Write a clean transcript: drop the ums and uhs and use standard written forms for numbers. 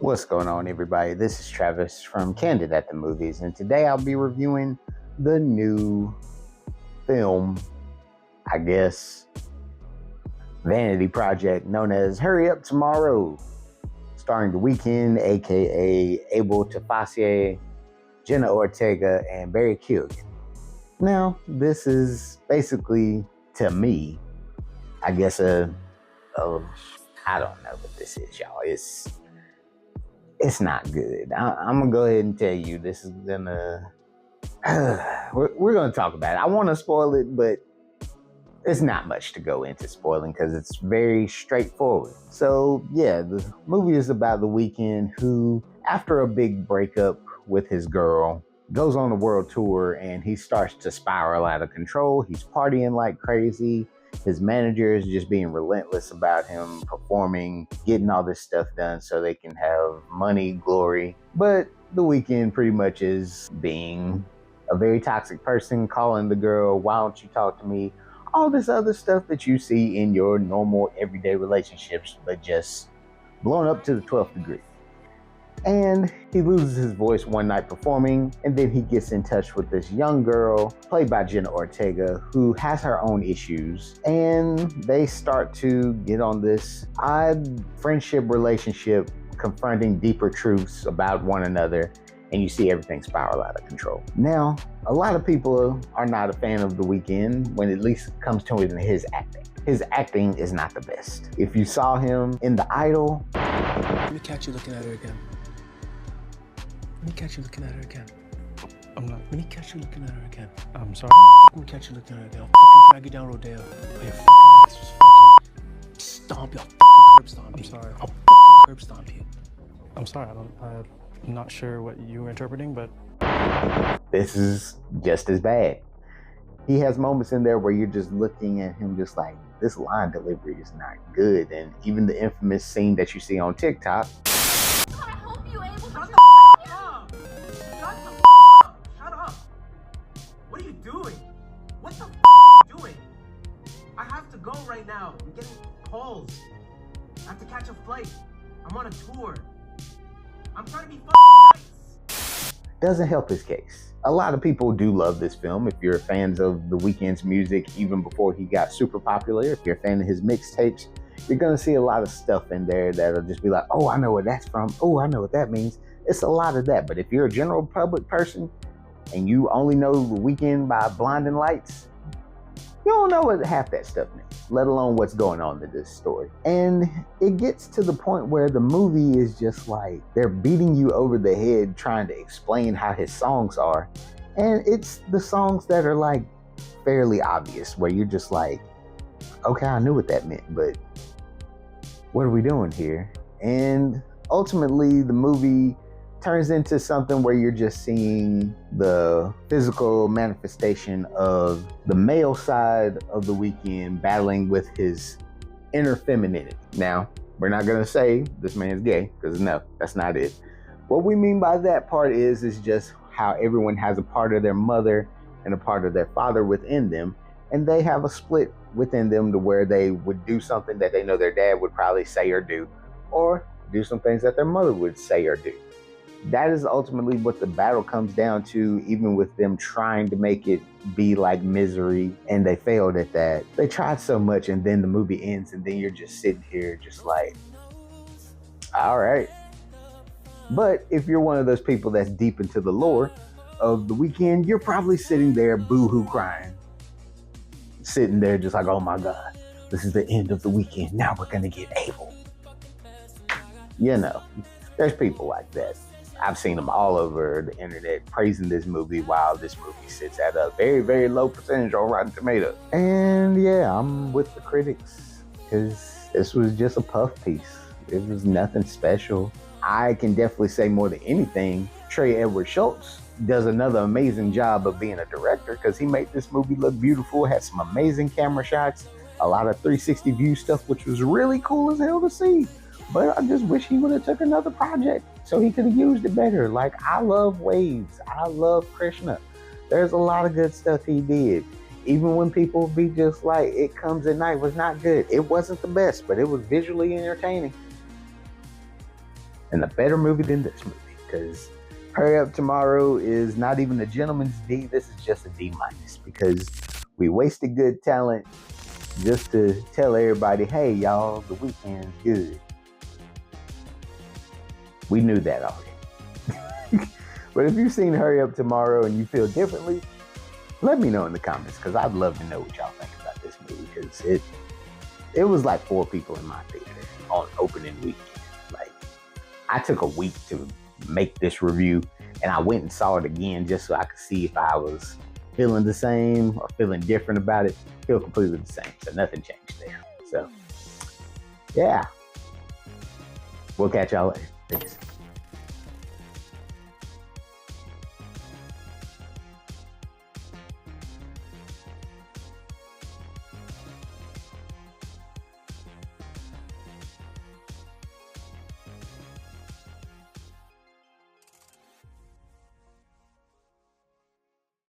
What's going on, everybody? This is Travis from Candid at the Movies, and today I'll be reviewing the new film, I guess, vanity project known as Hurry Up Tomorrow, starring The Weeknd, aka Abel Tafacier, Jenna Ortega, and Barry Keoghan. Now, this is basically, to me, I guess I don't know what this is, y'all. It's not good. I'm gonna go ahead and tell you this is gonna. We're gonna talk about it. I want to spoil it, but there's not much to go into spoiling because it's very straightforward. So yeah, the movie is about The Weeknd, who, after a big breakup with his girl, goes on a world tour and he starts to spiral out of control. He's partying like crazy. His manager is just being relentless about him performing, getting all this stuff done so they can have money, glory. But The Weeknd pretty much is being a very toxic person, calling the girl, "Why don't you talk to me?" All this other stuff that you see in your normal everyday relationships, but just blown up to the 12th degree. And he loses his voice one night performing, and then he gets in touch with this young girl, played by Jenna Ortega, who has her own issues, and they start to get on this odd friendship relationship, confronting deeper truths about one another, and you see everything spiral out of control. Now, a lot of people are not a fan of The Weeknd when at least it comes to his acting. His acting is not the best. If you saw him in The Idol... Let me catch you looking at her again. Let me catch you looking at her again. I'm not. Let me catch you looking at her again. I'm sorry. Let me catch you looking at her again. I'll fucking drag you down Rodeo. Oh, your fucking ass was fucking stomp you. I'll fucking curb stomp you. I'm sorry. I'll fucking curb stomp you. I'm sorry. I'm not sure what you were interpreting, but this is just as bad. He has moments in there where you're just looking at him just like, this line delivery is not good. And even the infamous scene that you see on TikTok. What are you doing? What the f are you doing? I have to go right now. I'm getting calls. I have to catch a flight. I'm on a tour. I'm trying to be nice. Doesn't help his case. A lot of people do love this film. If you're fans of The Weeknd's music, even before he got super popular, if you're a fan of his mixtapes, you're gonna see a lot of stuff in there that'll just be like, oh, I know where that's from. Oh, I know what that means. It's a lot of that. But if you're a general public person, and you only know The Weeknd by Blinding Lights, you don't know what half that stuff means, let alone what's going on in this story. And it gets to the point where the movie is just like, they're beating you over the head trying to explain how his songs are. And it's the songs that are like fairly obvious, where you're just like, okay, I knew what that meant, but what are we doing here? And ultimately, the movie turns into something where you're just seeing the physical manifestation of the male side of The Weeknd battling with his inner femininity. Now, we're not gonna say this man's gay, because no, that's not it. What we mean by that part is just how everyone has a part of their mother and a part of their father within them, and they have a split within them to where they would do something that they know their dad would probably say or do, or do some things that their mother would say or do. That is ultimately what the battle comes down to, even with them trying to make it be like Misery, and they failed at that. They tried so much, and then the movie ends, and then you're just sitting here just like, all right. But if you're one of those people that's deep into the lore of The Weeknd, you're probably sitting there boo-hoo crying. Sitting there just like, oh my God, this is the end of The Weeknd. Now we're gonna get Abel. You know, there's people like that. I've seen them all over the internet praising this movie while this movie sits at a very, very low percentage on Rotten Tomatoes. And yeah, I'm with the critics because this was just a puff piece. It was nothing special. I can definitely say more than anything, Trey Edward Schultz does another amazing job of being a director because he made this movie look beautiful, had some amazing camera shots, a lot of 360 view stuff, which was really cool as hell to see. But I just wish he would have took another project so he could have used it better. Like, I love Waves. I love Krishna. There's a lot of good stuff he did. Even when people be just like, It Comes at Night was not good. It wasn't the best, but it was visually entertaining. and a better movie than this movie, because Hurry Up Tomorrow is not even a gentleman's D. This is just a D minus, because we wasted good talent just to tell everybody, hey, y'all, the Weeknd's good. We knew that already. But if you've seen Hurry Up Tomorrow and you feel differently, let me know in the comments, because I'd love to know what y'all think about this movie, because it was like 4 people in my theater on opening weekend. Like, I took a week to make this review, and I went and saw it again just so I could see if I was feeling the same or feeling different about it. Feel completely the same, so nothing changed there. So, yeah. We'll catch y'all later. Peace.